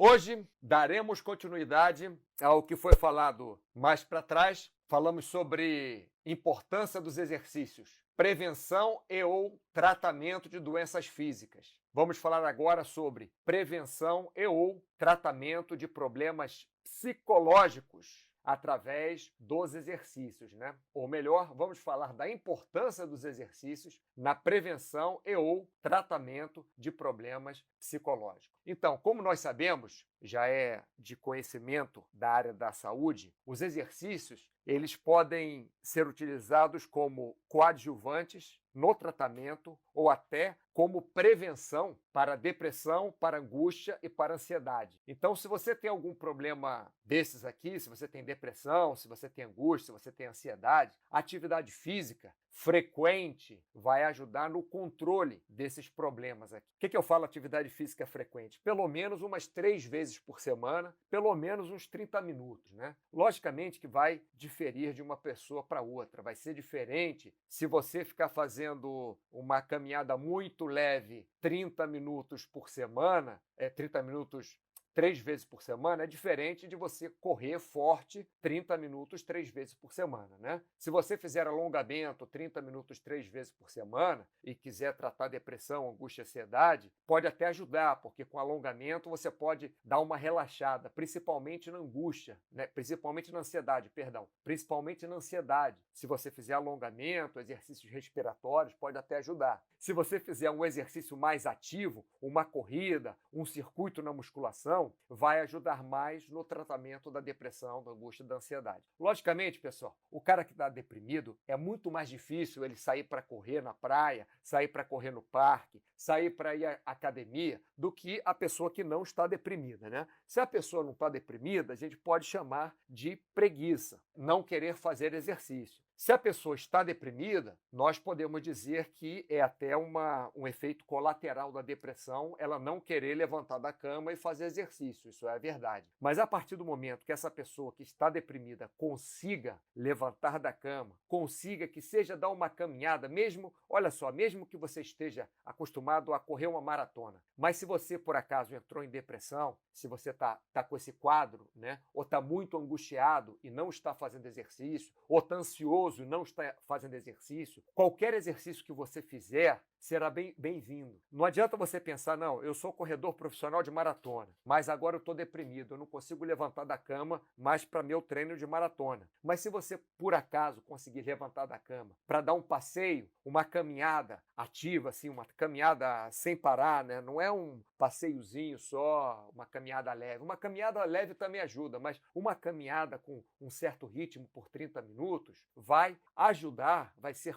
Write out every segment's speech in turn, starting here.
Hoje daremos continuidade ao que foi falado mais para trás. Falamos sobre importância dos exercícios, prevenção e ou tratamento de doenças físicas. Vamos falar agora sobre prevenção e ou tratamento de problemas psicológicos através dos exercícios, né? Ou melhor, vamos falar da importância dos exercícios na prevenção e ou tratamento de problemas psicológicos. Então, como nós sabemos, já é de conhecimento da área da saúde, os exercícios, eles podem ser utilizados como coadjuvantes no tratamento ou até como prevenção para depressão, para angústia e para ansiedade. Então, se você tem algum problema desses aqui, se você tem depressão, se você tem angústia, se você tem ansiedade, a atividade física frequente vai ajudar no controle desses problemas aqui. O que eu falo atividade física frequente? Pelo menos umas 3 vezes por semana, pelo menos uns 30 minutos, né? Logicamente que vai diferir de uma pessoa para outra, vai ser diferente se você ficar fazendo uma caminhada muito leve 30 minutos por semana, 30 minutos 3 vezes por semana, é diferente de você correr forte 30 minutos 3 vezes por semana, né? Se você fizer alongamento 30 minutos 3 vezes por semana e quiser tratar depressão, angústia e ansiedade, pode até ajudar, porque com alongamento você pode dar uma relaxada, principalmente na angústia, né? Principalmente na ansiedade, perdão. Principalmente na ansiedade. Se você fizer alongamento, exercícios respiratórios, pode até ajudar. Se você fizer um exercício mais ativo, uma corrida, um circuito na musculação, vai ajudar mais no tratamento da depressão, da angústia e da ansiedade. Logicamente, pessoal, o cara que está deprimido, é muito mais difícil ele sair para correr na praia, sair para correr no parque, sair para ir à academia, do que a pessoa que não está deprimida, né? Se a pessoa não está deprimida, a gente pode chamar de preguiça, não querer fazer exercício. Se a pessoa está deprimida, nós podemos dizer que é até um efeito colateral da depressão ela não querer levantar da cama e fazer exercício, isso é a verdade. Mas a partir do momento que essa pessoa que está deprimida consiga levantar da cama, consiga que seja dar uma caminhada, mesmo, olha só, mesmo que você esteja acostumado a correr uma maratona, mas se você por acaso entrou em depressão, se você está com esse quadro, né, ou está muito angustiado e não está fazendo exercício, ou está ansioso e não está fazendo exercício, qualquer exercício que você fizer será bem-vindo. Não adianta você pensar, não, eu sou corredor profissional de maratona, mas agora eu estou deprimido, eu não consigo levantar da cama mais para meu treino de maratona. Mas se você, por acaso, conseguir levantar da cama para dar um passeio, uma caminhada ativa, assim, uma caminhada sem parar, né? Não é um passeiozinho só, uma caminhada leve. Uma caminhada leve também ajuda, mas uma caminhada com um certo ritmo por 30 minutos vai ajudar, vai ser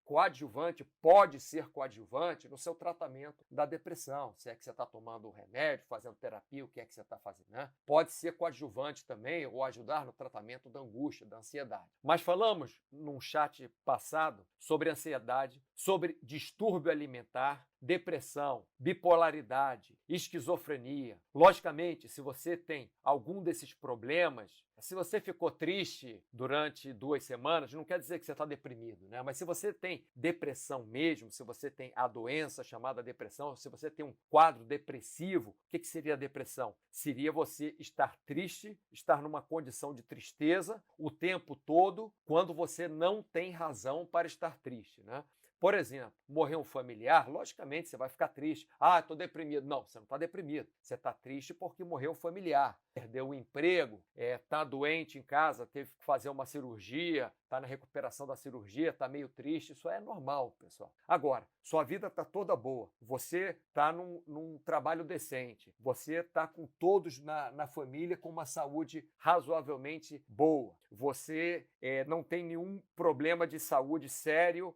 coadjuvante, pode ser coadjuvante no seu tratamento da depressão. Se é que você está tomando remédio, fazendo terapia, o que é que você está fazendo, né? Pode ser coadjuvante também ou ajudar no tratamento da angústia, da ansiedade. Mas falamos num chat passado sobre ansiedade, sobre distúrbio alimentar, depressão, bipolaridade, esquizofrenia. Logicamente, se você tem algum desses problemas, se você ficou triste durante 2 semanas, não quer dizer que você está deprimido, né? Mas se você tem depressão mesmo, se você tem a doença chamada depressão, se você tem um quadro depressivo, o que seria a depressão? Seria você estar triste, estar numa condição de tristeza o tempo todo, quando você não tem razão para estar triste, né? Por exemplo, morreu um familiar, logicamente você vai ficar triste. Ah, estou deprimido. Não, você não está deprimido. Você está triste porque morreu um familiar. Perdeu o emprego, está doente em casa, teve que fazer uma cirurgia, está na recuperação da cirurgia, está meio triste. Isso é normal, pessoal. Agora, sua vida está toda boa. Você está num trabalho decente. Você está com todos na família com uma saúde razoavelmente boa. Você não tem nenhum problema de saúde sério,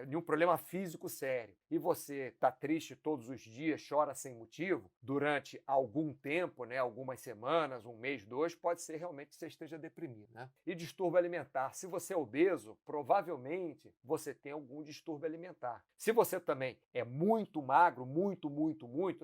nenhum problema físico sério. E você está triste todos os dias, chora sem motivo, durante algum tempo, né, algumas semanas, 1 mês, 2, pode ser realmente que você esteja deprimido, né? E distúrbio alimentar. Se você é obeso, provavelmente você tem algum distúrbio alimentar. Se você você também é muito magro, muito,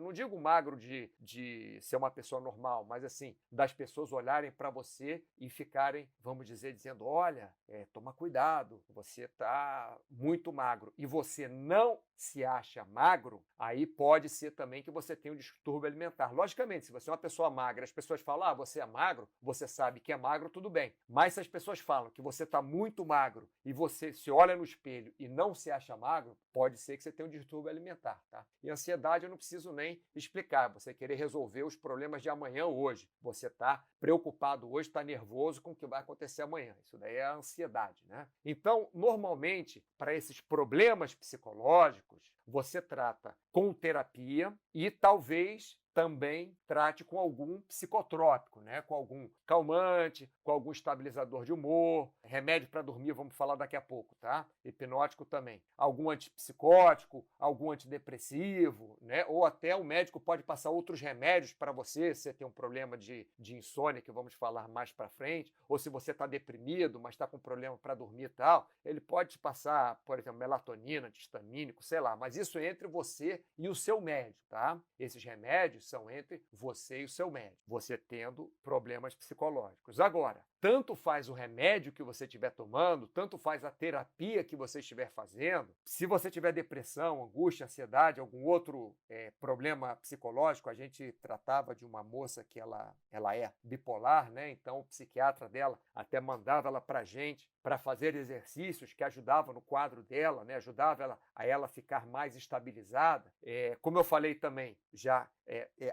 não digo magro de ser uma pessoa normal, mas assim, das pessoas olharem para você e ficarem, vamos dizer, dizendo, olha, toma cuidado, você está muito magro, e você não se acha magro, aí pode ser também que você tenha um distúrbio alimentar. Logicamente, se você é uma pessoa magra, as pessoas falam, você é magro, você sabe que é magro, tudo bem. Mas se as pessoas falam que você está muito magro e você se olha no espelho e não se acha magro, pode ser que você tenha um distúrbio alimentar, tá? E ansiedade eu não preciso nem explicar, você querer resolver os problemas de amanhã hoje. Você está preocupado hoje, está nervoso com o que vai acontecer amanhã. Isso daí é a ansiedade, né? Então, normalmente, para esses problemas psicológicos, você trata com terapia e talvez também trate com algum psicotrópico, né? Com algum calmante, com algum estabilizador de humor, remédio para dormir, vamos falar daqui a pouco, tá? Hipnótico também. Algum antipsicótico, algum antidepressivo, né? Ou até o médico pode passar outros remédios para você, se você tem um problema de insônia, que vamos falar mais para frente, ou se você está deprimido, mas está com problema para dormir e tal, ele pode te passar, por exemplo, melatonina, anti-histamínico, sei lá, mas isso é entre você e o seu médico, tá? Esses remédios são entre você e o seu médico, você tendo problemas psicológicos. Agora, tanto faz o remédio que você estiver tomando, tanto faz a terapia que você estiver fazendo, se você tiver depressão, angústia, ansiedade, algum outro problema psicológico, a gente tratava de uma moça que ela é bipolar, né? Então o psiquiatra dela até mandava ela para a gente para fazer exercícios que ajudavam no quadro dela, né? Ajudava a ela ficar mais estabilizada. Como eu falei também, já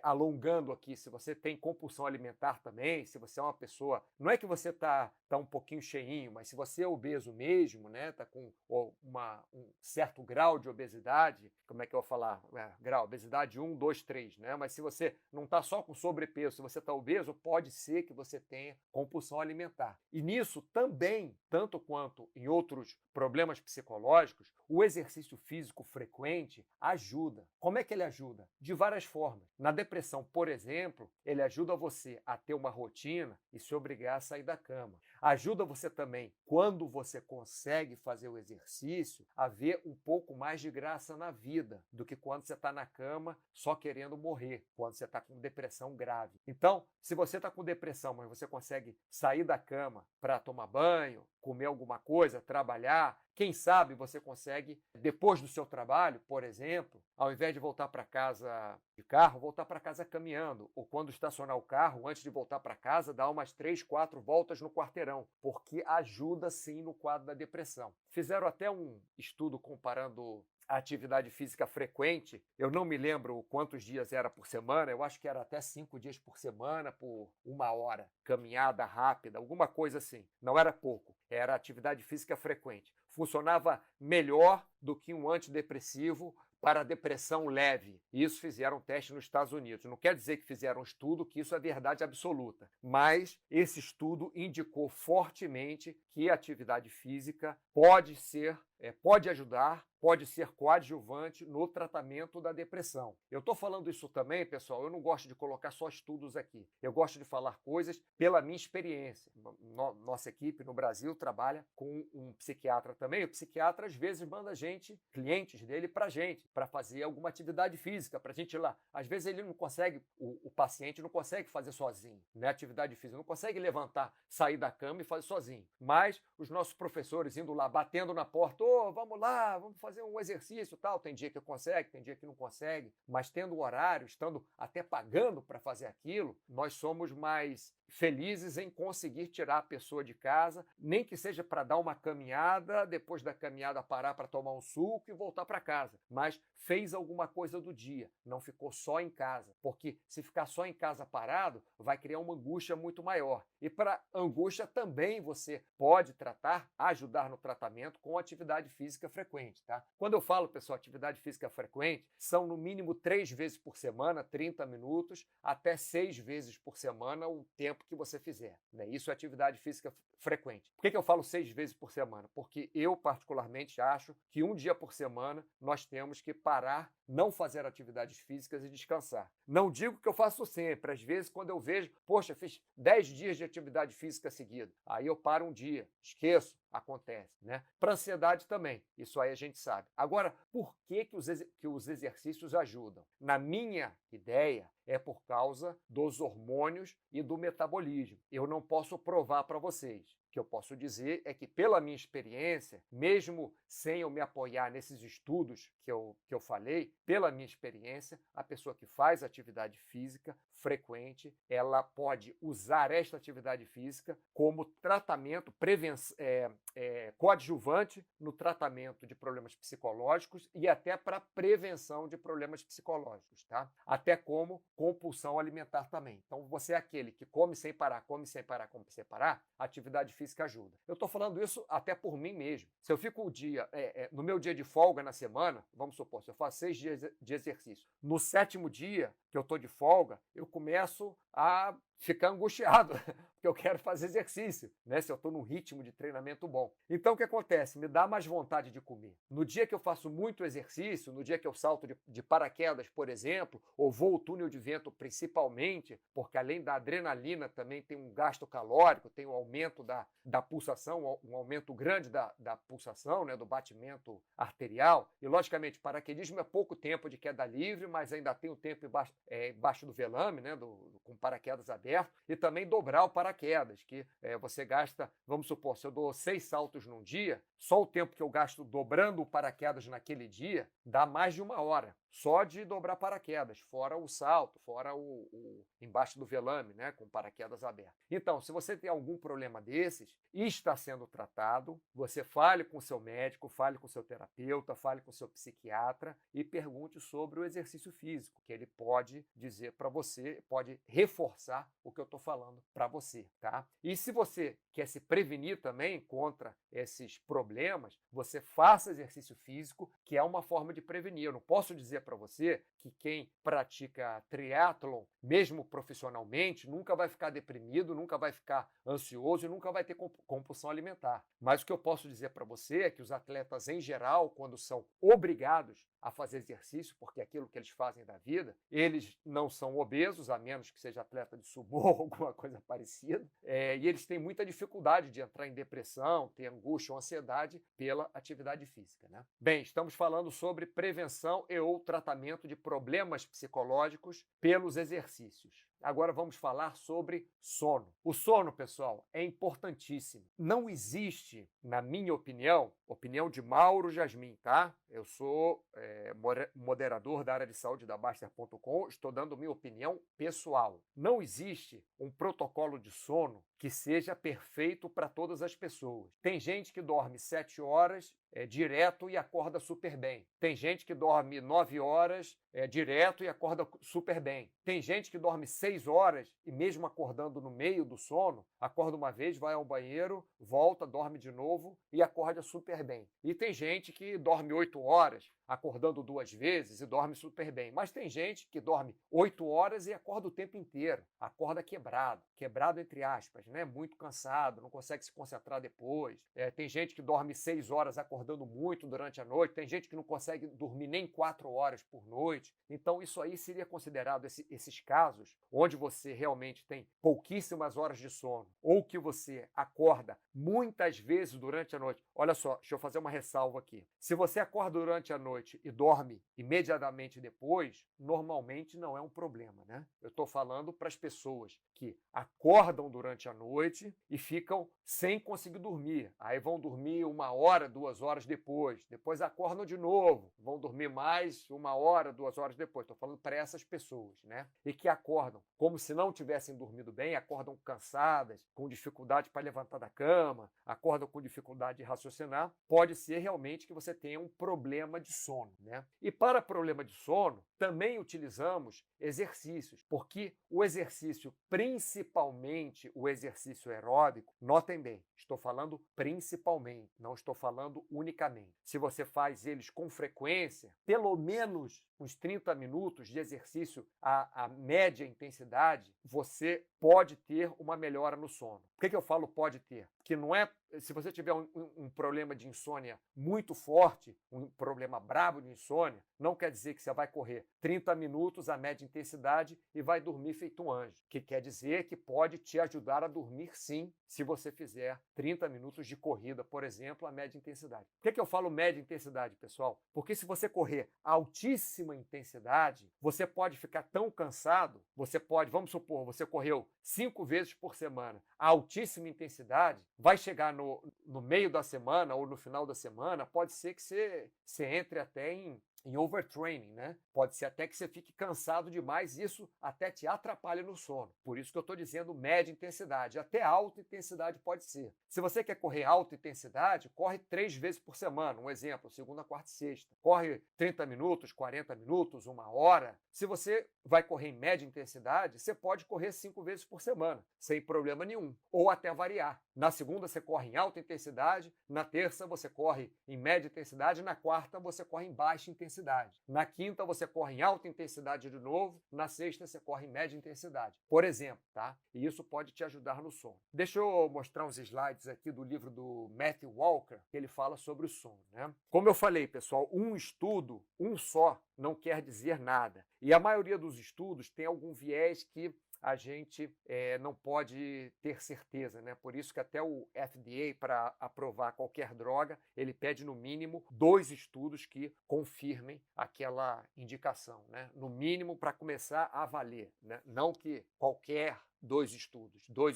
alongando aqui, se você tem compulsão alimentar também, se você é uma pessoa, não é que você tá um pouquinho cheinho, mas se você é obeso mesmo, né, tá com um certo grau de obesidade, como é que eu vou falar? Grau, obesidade 1, 2, 3, né? Mas se você não está só com sobrepeso, se você está obeso, pode ser que você tenha compulsão alimentar. E nisso também, tanto quanto em outros problemas psicológicos, o exercício físico frequente ajuda. Como é que ele ajuda? De várias formas. Na depressão, por exemplo, ele ajuda você a ter uma rotina e se obrigar a sair da cama. Ajuda você também, quando você consegue fazer o exercício, a ver um pouco mais de graça na vida do que quando você está na cama só querendo morrer, quando você está com depressão grave. Então, se você está com depressão, mas você consegue sair da cama para tomar banho, comer alguma coisa, trabalhar, quem sabe você consegue, depois do seu trabalho, por exemplo, ao invés de voltar para casa de carro, voltar para casa caminhando. Ou quando estacionar o carro, antes de voltar para casa, dar umas 3, 4 voltas no quarteirão, porque ajuda sim no quadro da depressão. Fizeram até um estudo comparando a atividade física frequente, eu não me lembro quantos dias era por semana, eu acho que era até 5 dias por semana, por 1 hora, caminhada rápida, alguma coisa assim. Não era pouco, era atividade física frequente. Funcionava melhor do que um antidepressivo para depressão leve. Isso fizeram teste nos Estados Unidos. Não quer dizer que fizeram um estudo que isso é verdade absoluta, mas esse estudo indicou fortemente que a atividade física pode ajudar, pode ser coadjuvante no tratamento da depressão. Eu estou falando isso também, pessoal, eu não gosto de colocar só estudos aqui. Eu gosto de falar coisas pela minha experiência. Nossa equipe no Brasil trabalha com um psiquiatra também. O psiquiatra, às vezes, manda clientes dele para a gente, para fazer alguma atividade física, para a gente ir lá. Às vezes ele não consegue, o paciente não consegue fazer sozinho, né? Atividade física, não consegue levantar, sair da cama e fazer sozinho. Mas os nossos professores indo lá, batendo na porta, vamos lá, vamos fazer um exercício e tal. Tem dia que consegue, tem dia que não consegue, mas tendo o horário, estando até pagando para fazer aquilo, nós somos mais felizes em conseguir tirar a pessoa de casa, nem que seja para dar uma caminhada, depois da caminhada parar para tomar um suco e voltar para casa, mas fez alguma coisa do dia, não ficou só em casa, porque se ficar só em casa parado, vai criar uma angústia muito maior. E para angústia também você pode tratar, ajudar no tratamento com atividade física frequente, tá? Quando eu falo, pessoal, atividade física frequente, são no mínimo 3 vezes por semana, 30 minutos, até 6 vezes por semana o tempo que você fizer, né? Isso é atividade física frequente. Por que eu falo 6 vezes por semana? Porque eu, particularmente, acho que um dia por semana nós temos que parar, não fazer atividades físicas e descansar. Não digo que eu faço sempre. Às vezes, quando eu vejo, poxa, fiz 10 dias de atividade física seguida, aí eu paro um dia, esqueço, acontece, né? Para ansiedade também, isso aí a gente sabe. Agora, por que os exercícios ajudam? Na minha ideia, é por causa dos hormônios e do metabolismo. Eu não posso provar para vocês. O que eu posso dizer é que, pela minha experiência, mesmo sem eu me apoiar nesses estudos que eu falei, pela minha experiência, a pessoa que faz atividade física frequente, ela pode usar esta atividade física como tratamento, coadjuvante no tratamento de problemas psicológicos e até para prevenção de problemas psicológicos, tá? Até como compulsão alimentar também. Então, você é aquele que come sem parar, come sem parar, come sem parar, a atividade física ajuda. Eu estou falando isso até por mim mesmo. Se eu fico no meu dia de folga na semana, vamos supor, se eu faço 6 dias de exercício, no 7º dia que eu estou de folga, eu começo a ficar angustiado, porque eu quero fazer exercício, né? Se eu estou num ritmo de treinamento bom. Então, o que acontece? Me dá mais vontade de comer. No dia que eu faço muito exercício, no dia que eu salto de paraquedas, por exemplo, ou vou ao túnel de vento principalmente, porque além da adrenalina também tem um gasto calórico, tem um aumento da pulsação, um aumento grande da pulsação, né? Do batimento arterial. E, logicamente, paraquedismo é pouco tempo de queda livre, mas ainda tem o tempo embaixo do velame, né? Com paraquedas aberto, e também dobrar o paraquedas, que você gasta, vamos supor, se eu dou 6 saltos num dia, só o tempo que eu gasto dobrando o paraquedas naquele dia dá mais de 1 hora, só de dobrar paraquedas, fora o salto, fora o embaixo do velame, né, com paraquedas aberto. Então, se você tem algum problema desses e está sendo tratado, você fale com o seu médico, fale com o seu terapeuta, fale com o seu psiquiatra e pergunte sobre o exercício físico, que ele pode dizer para você, pode reforçar o que eu estou falando para você, tá? E se você quer se prevenir também contra esses problemas, você faça exercício físico, que é uma forma de prevenir. Eu não posso dizer para você que quem pratica triatlon, mesmo profissionalmente, nunca vai ficar deprimido, nunca vai ficar ansioso e nunca vai ter compulsão alimentar. Mas o que eu posso dizer para você é que os atletas, em geral, quando são obrigados a fazer exercício, porque é aquilo que eles fazem da vida, eles não são obesos, a menos que seja atleta de sumô ou alguma coisa parecida, e eles têm muita dificuldade de entrar em depressão, ter angústia ou ansiedade pela atividade física, né? Bem, estamos falando sobre prevenção e ou tratamento de problemas psicológicos pelos exercícios. Agora vamos falar sobre sono. O sono, pessoal, é importantíssimo. Não existe, na minha opinião de Mauro Jasmin, tá? Eu sou moderador da área de saúde da Baster.com, estou dando minha opinião pessoal. Não existe um protocolo de sono que seja perfeito para todas as pessoas. Tem gente que dorme 7 horas direto e acorda super bem. Tem gente que dorme 9 horas direto e acorda super bem. Tem gente que dorme 6 horas e mesmo acordando no meio do sono, acorda uma vez, vai ao banheiro, volta, dorme de novo e acorda super bem. E tem gente que dorme 8 horas, acordando 2 vezes e dorme super bem. Mas tem gente que dorme 8 horas e acorda o tempo inteiro. Acorda quebrado entre aspas, né? Muito cansado, não consegue se concentrar depois. Tem gente que dorme 6 horas acordando muito durante a noite. Tem gente que não consegue dormir nem 4 horas por noite. Então isso aí seria considerado esses casos onde você realmente tem pouquíssimas horas de sono ou que você acorda muitas vezes durante a noite. Olha só, deixa eu fazer uma ressalva aqui. Se você acorda durante a noite e dorme imediatamente depois, normalmente não é um problema, né? Eu estou falando para as pessoas que acordam durante a noite e ficam sem conseguir dormir. Aí vão dormir 1 hora, 2 horas depois acordam de novo, vão dormir mais 1 hora, 2 horas depois. Estou falando para essas pessoas, né? E que acordam como se não tivessem dormido bem, acordam cansadas, com dificuldade para levantar da cama, acordam com dificuldade de raciocinar. Pode ser realmente que você tenha um problema de sono, né? E para problema de sono, também utilizamos exercícios, porque o exercício, principalmente o exercício aeróbico, notem bem, estou falando principalmente, não estou falando unicamente. Se você faz eles com frequência, pelo menos uns 30 minutos de exercício a média intensidade, você pode ter uma melhora no sono. Por que eu falo pode ter? Porque não é se você tiver um problema de insônia muito forte, um problema brabo de insônia, não quer dizer que você vai correr 30 minutos a média intensidade e vai dormir feito um anjo. Que quer dizer que pode te ajudar a dormir sim, se você fizer 30 minutos de corrida, por exemplo, a média intensidade. Por que eu falo média intensidade, pessoal? Porque se você correr a altíssima intensidade, você pode ficar tão cansado, você pode, vamos supor, você correu 5 vezes por semana, a altíssima intensidade, vai chegar no meio da semana ou no final da semana, pode ser que você entre até em overtraining, né? Pode ser até que você fique cansado demais, isso até te atrapalha no sono. Por isso que eu estou dizendo média intensidade, até alta intensidade pode ser. Se você quer correr alta intensidade, corre 3 vezes por semana, um exemplo, segunda, quarta e sexta. Corre 30 minutos, 40 minutos, 1 hora. Se você vai correr em média intensidade, você pode correr 5 vezes por semana, sem problema nenhum, ou até variar. Na segunda você corre em alta intensidade, na terça você corre em média intensidade, na quarta você corre em baixa intensidade. Na quinta você corre em alta intensidade de novo, na sexta você corre em média intensidade, por exemplo, tá? E isso pode te ajudar no sono. Deixa eu mostrar uns slides aqui do livro do Matthew Walker, que ele fala sobre o sono, né? Como eu falei, pessoal, um estudo, um só, não quer dizer nada. E a maioria dos estudos tem algum viés que a gente não pode ter certeza, né? Por isso que até o FDA, para aprovar qualquer droga, ele pede no mínimo 2 estudos que confirmem aquela indicação, né? No mínimo para começar a valer, né? Não que qualquer 2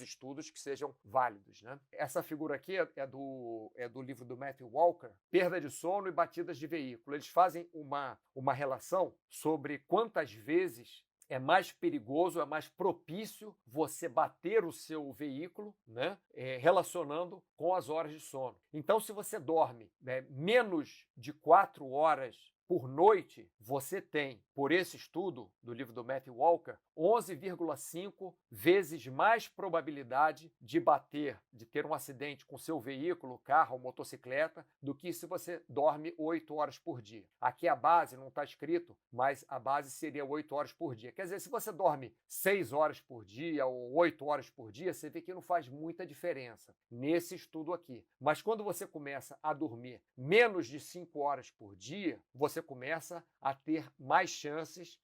estudos que sejam válidos, né? Essa figura aqui é do livro do Matthew Walker, Perda de Sono e Batidas de Veículo. Eles fazem uma relação sobre quantas vezes é mais perigoso, é mais propício você bater o seu veículo, né, relacionando com as horas de sono. Então, se você dorme menos de 4 horas por noite, você tem, por esse estudo do livro do Matthew Walker, 11,5 vezes mais probabilidade de ter um acidente com seu veículo, carro ou motocicleta, do que se você dorme 8 horas por dia. Aqui a base não está escrito, mas a base seria 8 horas por dia. Quer dizer, se você dorme 6 horas por dia ou 8 horas por dia, você vê que não faz muita diferença nesse estudo aqui. Mas quando você começa a dormir menos de 5 horas por dia, você começa a ter mais chances,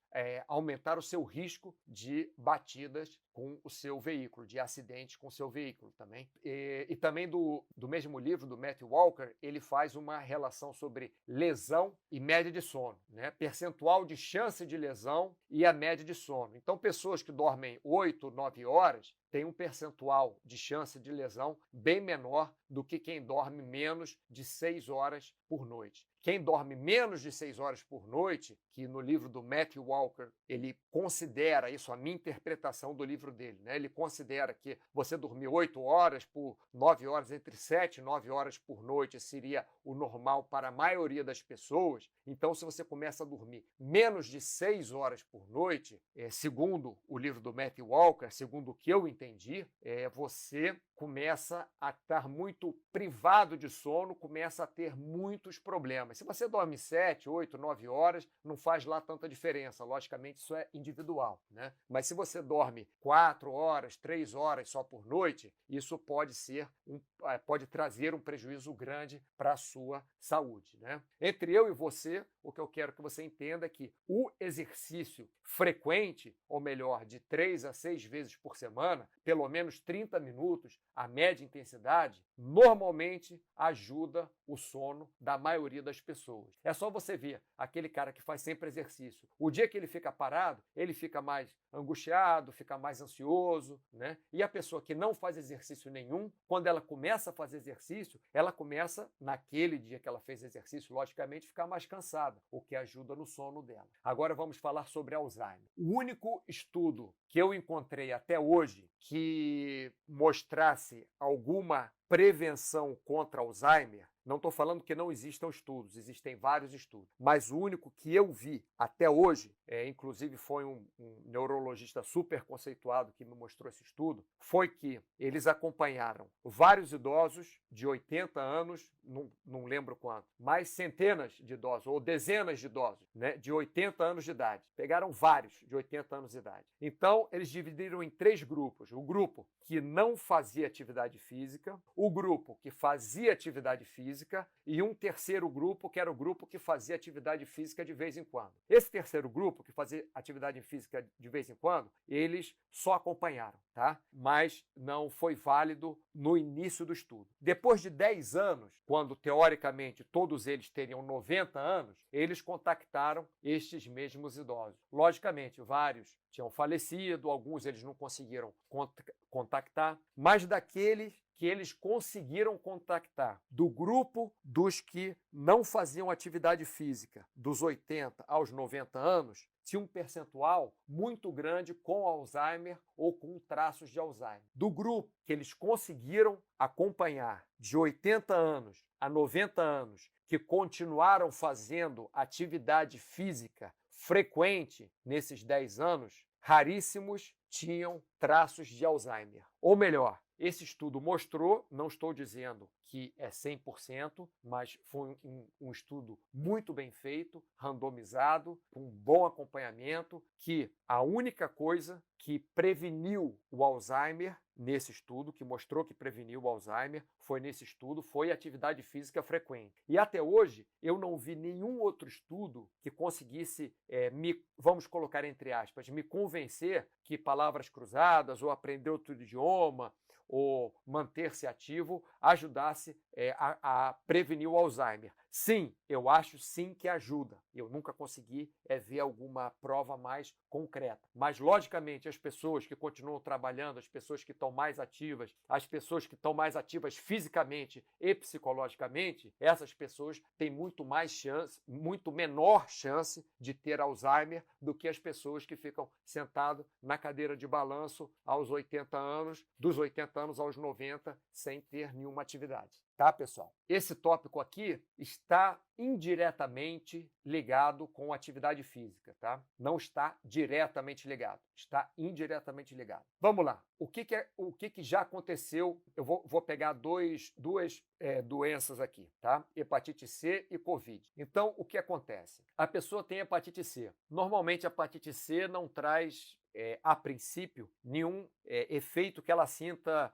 aumentar o seu risco de batidas com o seu veículo, de acidentes com o seu veículo também. E também do mesmo livro, do Matthew Walker, ele faz uma relação sobre lesão e média de sono, né? Percentual de chance de lesão e a média de sono. Então, pessoas que dormem 8, 9 horas têm um percentual de chance de lesão bem menor do que quem dorme menos de 6 horas por noite. Quem dorme menos de 6 horas por noite, que no livro do Matthew Walker, ele considera isso, a minha interpretação do livro dele, né? Ele considera que você dormir 8 horas por 9 horas, entre 7 e 9 horas por noite seria o normal para a maioria das pessoas. Então, se você começa a dormir menos de 6 horas por noite, segundo o livro do Matthew Walker, segundo o que eu entendi, você começa a estar muito privado de sono, começa a ter muitos problemas. Se você dorme 7, 8, 9 horas, não faz lá tanta diferença. Logicamente, isso é individual, né? Mas se você dorme 4 horas, 3 horas só por noite, isso pode trazer um prejuízo grande para a sua saúde, né? Entre eu e você, o que eu quero que você entenda é que o exercício frequente, ou melhor, de 3 a 6 vezes por semana, pelo menos 30 minutos, a média intensidade, normalmente ajuda o sono da maioria das pessoas. É só você ver aquele cara que faz sempre exercício. O dia que ele fica parado, ele fica mais angustiado, fica mais ansioso, né? E a pessoa que não faz exercício nenhum, quando ela começa a fazer exercício, ela começa, naquele dia que ela fez exercício, logicamente, ficar mais cansada, o que ajuda no sono dela. Agora vamos falar sobre Alzheimer. O único estudo que eu encontrei até hoje que mostrasse alguma prevenção contra Alzheimer Não estou falando que não existam estudos, existem vários estudos, mas o único que eu vi até hoje, inclusive foi um neurologista super conceituado que me mostrou esse estudo, foi que eles acompanharam vários idosos de 80 anos, não lembro quanto, mas centenas de idosos, ou dezenas de idosos, né, de 80 anos de idade. Pegaram vários de 80 anos de idade. Então, eles dividiram em 3 grupos. O grupo que não fazia atividade física, o grupo que fazia atividade física e um terceiro grupo, que era o grupo que fazia atividade física de vez em quando. Esse terceiro grupo, que fazia atividade física de vez em quando, eles só acompanharam, tá? Mas não foi válido no início do estudo. Depois de 10 anos, quando teoricamente todos eles teriam 90 anos, eles contactaram estes mesmos idosos. Logicamente, vários tinham falecido, alguns eles não conseguiram contactar, mas daqueles que eles conseguiram contactar, do grupo dos que não faziam atividade física, dos 80 aos 90 anos, tinha um percentual muito grande com Alzheimer ou com traços de Alzheimer. Do grupo que eles conseguiram acompanhar, de 80 anos a 90 anos, que continuaram fazendo atividade física frequente nesses 10 anos, raríssimos tinham traços de Alzheimer. Ou melhor, esse estudo mostrou, não estou dizendo que é 100%, mas foi um estudo muito bem feito, randomizado, com bom acompanhamento, que a única coisa que preveniu o Alzheimer nesse estudo, que mostrou que preveniu o Alzheimer, foi atividade física frequente. E até hoje eu não vi nenhum outro estudo que conseguisse, vamos colocar entre aspas, me convencer que palavras cruzadas ou aprender outro idioma ou manter-se ativo ajudasse a prevenir o Alzheimer. Sim, eu acho sim que ajuda. Eu nunca consegui ver alguma prova mais concreta. Mas, logicamente, as pessoas que continuam trabalhando, as pessoas que estão mais ativas, as pessoas que estão mais ativas fisicamente e psicologicamente, essas pessoas têm muito mais chance, muito menor chance de ter Alzheimer do que as pessoas que ficam sentadas na cadeira de balanço aos 80 anos, dos 80 anos aos 90, sem ter nenhuma atividade. Tá, pessoal? Esse tópico aqui está indiretamente ligado com atividade física, tá? Não está diretamente ligado, está indiretamente ligado. Vamos lá. O que já aconteceu? Eu vou pegar duas doenças aqui, tá? Hepatite C e Covid. Então, o que acontece? A pessoa tem hepatite C. Normalmente, a hepatite C não traz a princípio, nenhum efeito que ela sinta,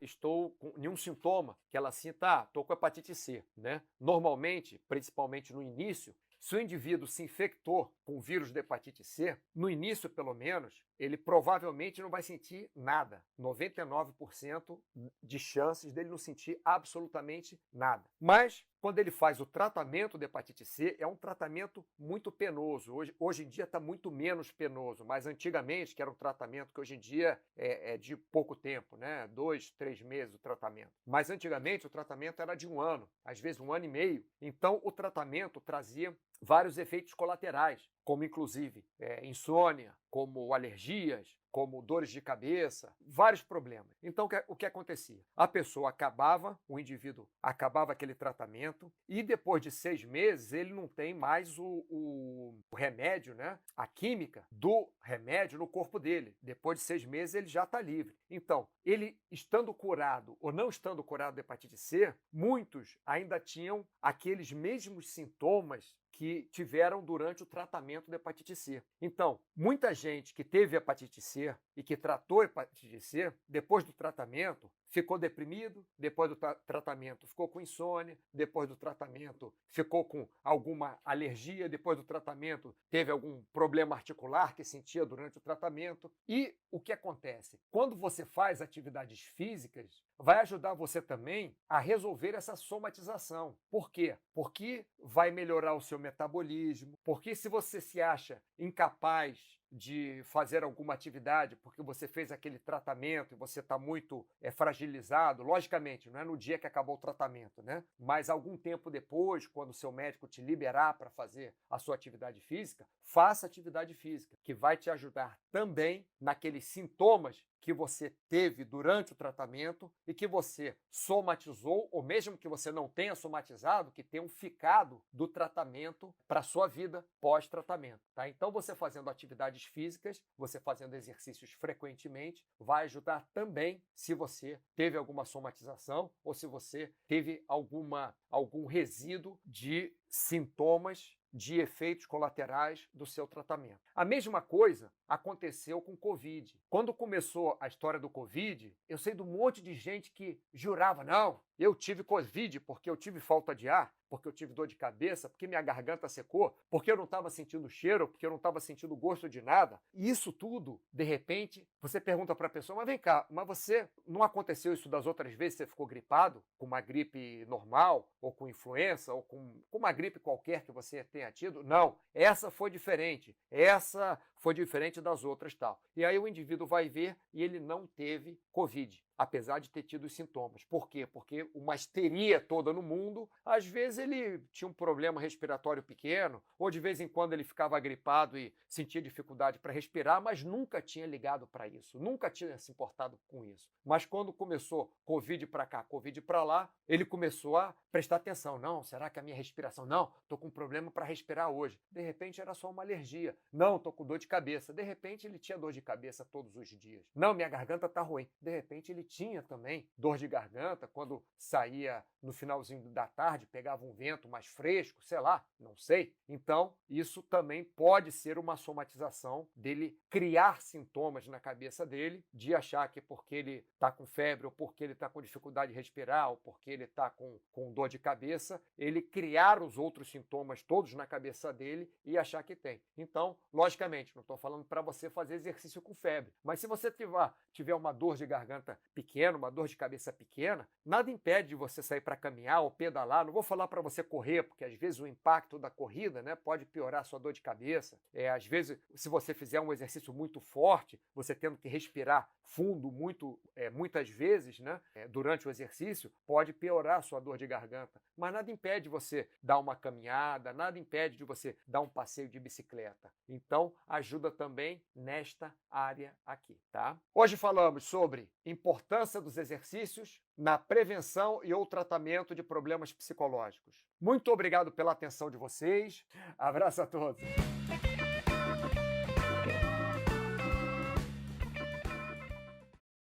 estou com nenhum sintoma, que ela sinta, estou com hepatite C, né? Normalmente, principalmente no início, se o indivíduo se infectou com o vírus da hepatite C, no início pelo menos, ele provavelmente não vai sentir nada. 99% de chances dele não sentir absolutamente nada. Mas, quando ele faz o tratamento da hepatite C, é um tratamento muito penoso. Hoje em dia está muito menos penoso, mas antigamente, que era um tratamento que hoje em dia é de pouco tempo, né? 2, 3 meses o tratamento. Mas antigamente o tratamento era de 1 ano, às vezes 1 ano e meio. Então o tratamento trazia vários efeitos colaterais, como inclusive insônia, como alergias, como dores de cabeça, vários problemas. Então, o que acontecia? A pessoa o indivíduo acabava aquele tratamento e depois de 6 meses ele não tem mais o remédio, né? A química do remédio no corpo dele. Depois de 6 meses ele já está livre. Então, ele estando curado ou não estando curado da hepatite C, muitos ainda tinham aqueles mesmos sintomas que tiveram durante o tratamento da hepatite C. Então, muita gente que teve hepatite C e que tratou hepatite C, depois do tratamento, ficou deprimido, depois do tratamento ficou com insônia, depois do tratamento ficou com alguma alergia, depois do tratamento teve algum problema articular que sentia durante o tratamento. E o que acontece? Quando você faz atividades físicas, vai ajudar você também a resolver essa somatização. Por quê? Porque vai melhorar o seu metabolismo, Porque se você se acha incapaz de fazer alguma atividade porque você fez aquele tratamento e você está muito fragilizado, logicamente, não é no dia que acabou o tratamento, né? Mas algum tempo depois, quando o seu médico te liberar para fazer a sua atividade física, faça atividade física, que vai te ajudar também naqueles sintomas que você teve durante o tratamento e que você somatizou, ou mesmo que você não tenha somatizado, que tenham ficado do tratamento para a sua vida pós-tratamento, tá? Então, você fazendo atividades físicas, você fazendo exercícios frequentemente, vai ajudar também se você teve alguma somatização ou se você teve algum resíduo de sintomas de efeitos colaterais do seu tratamento. A mesma coisa aconteceu com o Covid. Quando começou a história do Covid, eu sei de um monte de gente que jurava, não, eu tive Covid porque eu tive falta de ar, porque eu tive dor de cabeça, porque minha garganta secou, porque eu não estava sentindo cheiro, porque eu não estava sentindo gosto de nada. E isso tudo, de repente, você pergunta para a pessoa, mas vem cá, mas você não aconteceu isso das outras vezes? Você ficou gripado com uma gripe normal, ou com influenza, ou com uma gripe qualquer que você tenha tido? Não, essa foi diferente. Essa foi diferente das outras, tal. E aí o indivíduo vai ver e ele não teve Covid, apesar de ter tido os sintomas. Por quê? Porque uma histeria toda no mundo, às vezes ele tinha um problema respiratório pequeno, ou de vez em quando ele ficava gripado e sentia dificuldade para respirar, mas nunca tinha ligado para isso, nunca tinha se importado com isso. Mas quando começou Covid para cá, Covid para lá, ele começou a prestar atenção. Não, será que a minha respiração? Não, estou com um problema para respirar hoje. De repente era só uma alergia. Não, estou com dor de cabeça. De repente ele tinha dor de cabeça todos os dias. Não, minha garganta está ruim. De repente ele tinha também dor de garganta quando saía no finalzinho da tarde, pegava um vento mais fresco, sei lá, não sei. Então, isso também pode ser uma somatização dele criar sintomas na cabeça dele, de achar que porque ele está com febre, ou porque ele está com dificuldade de respirar, ou porque ele está com dor de cabeça, ele criar os outros sintomas todos na cabeça dele e achar que tem. Então, logicamente, não estou falando para você fazer exercício com febre, mas se você tiver uma dor de garganta pequena, uma dor de cabeça pequena, nada impede de você sair para caminhar ou pedalar. Não vou falar para você correr, porque às vezes o impacto da corrida, né, pode piorar a sua dor de cabeça. Às vezes, se você fizer um exercício muito forte, você tendo que respirar fundo muitas vezes, né, durante o exercício, pode piorar a sua dor de garganta. Mas nada impede você dar uma caminhada, nada impede de você dar um passeio de bicicleta. Então, ajuda também nesta área aqui, tá? Hoje falamos sobre importância dos exercícios na prevenção e ou tratamento de problemas psicológicos. Muito obrigado pela atenção de vocês. Abraço a todos.